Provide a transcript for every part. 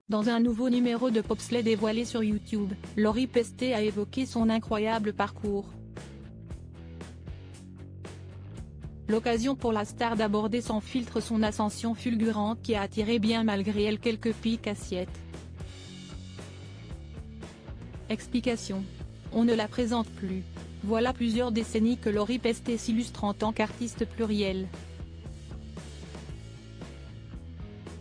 Dans un nouveau numéro de Bobsleigh dévoilé sur YouTube, Lori Pesté a évoqué son incroyable parcours. L'occasion pour la star d'aborder sans filtre son ascension fulgurante qui a attiré bien malgré elle quelques piques assiettes. Explication. On ne la présente plus. Voilà plusieurs décennies que Lori Pesté s'illustre en tant qu'artiste plurielle.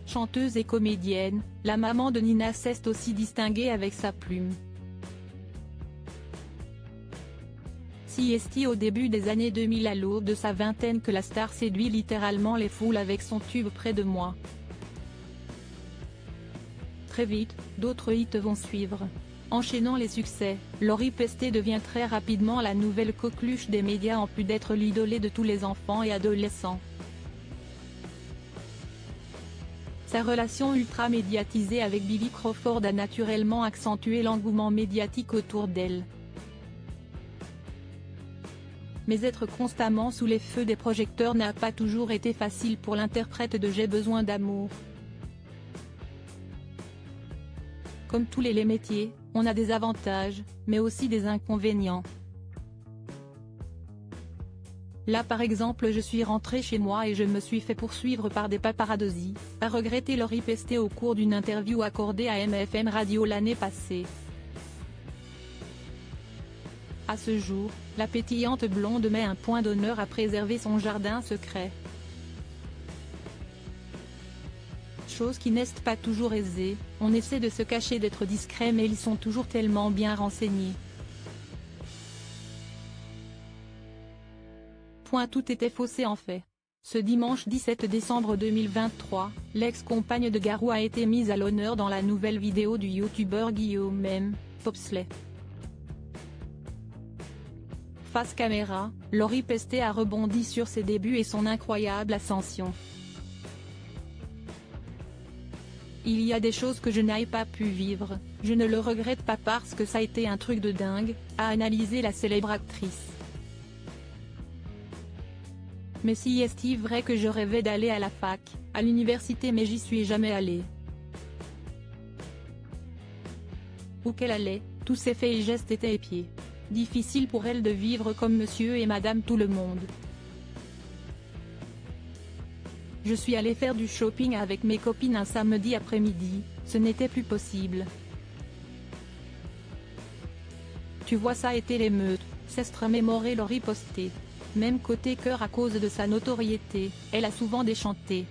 Chanteuse et comédienne, la maman de Nina s'est aussi distinguée avec sa plume. Si est au début des années 2000 à l'aube de sa vingtaine que la star séduit littéralement les foules avec son tube Près de moi. Très vite, d'autres hits vont suivre. Enchaînant les succès, Lori Pesté devient très rapidement la nouvelle coqueluche des médias en plus d'être l'idolée de tous les enfants et adolescents. Sa relation ultra médiatisée avec Billy Crawford a naturellement accentué l'engouement médiatique autour d'elle. Mais être constamment sous les feux des projecteurs n'a pas toujours été facile pour l'interprète de J'ai besoin d'amour. Comme tous les métiers, on a des avantages, mais aussi des inconvénients. Là par exemple je suis rentrée chez moi et je me suis fait poursuivre par des paparazzis, a regretté Lori Pesté au cours d'une interview accordée à MFM Radio l'année passée. À ce jour, la pétillante blonde met un point d'honneur à préserver son jardin secret. Chose qui n'est pas toujours aisée, on essaie de se cacher d'être discret mais ils sont toujours tellement bien renseignés. Tout était faussé en fait. Ce dimanche 17 décembre 2023, l'ex-compagne de Garou a été mise à l'honneur dans la nouvelle vidéo du youtubeur Guillaume M. Bobsleigh. Face caméra, Lori Pesté a rebondi sur ses débuts et son incroyable ascension. Il y a des choses que je n'ai pas pu vivre, je ne le regrette pas parce que ça a été un truc de dingue, a analysé la célèbre actrice. Mais si est vrai que je rêvais d'aller à la fac, à l'université mais j'y suis jamais allée. Où qu'elle allait, tous ses faits et gestes étaient épiés. Difficile pour elle de vivre comme monsieur et madame tout le monde. Je suis allée faire du shopping avec mes copines un samedi après-midi, ce n'était plus possible. Tu vois ça a été l'émeute, s'est remémoré Lori Pesté. Même côté cœur à cause de sa notoriété, elle a souvent déchanté.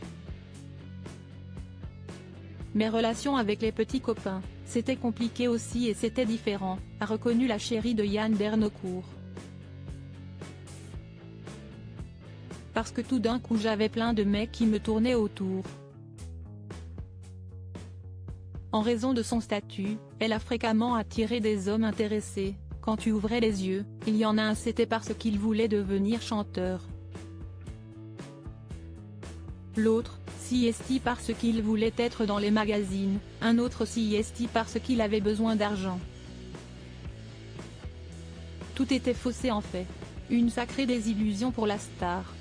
Mes relations avec les petits copains, c'était compliqué aussi et c'était différent, a reconnu la chérie de Yann Dernocourt. Parce que tout d'un coup j'avais plein de mecs qui me tournaient autour. En raison de son statut, elle a fréquemment attiré des hommes intéressés. Quand tu ouvrais les yeux, il y en a un c'était parce qu'il voulait devenir chanteur. L'autre, CST parce qu'il voulait être dans les magazines, un autre CST parce qu'il avait besoin d'argent. Tout était faussé en fait. Une sacrée désillusion pour la star.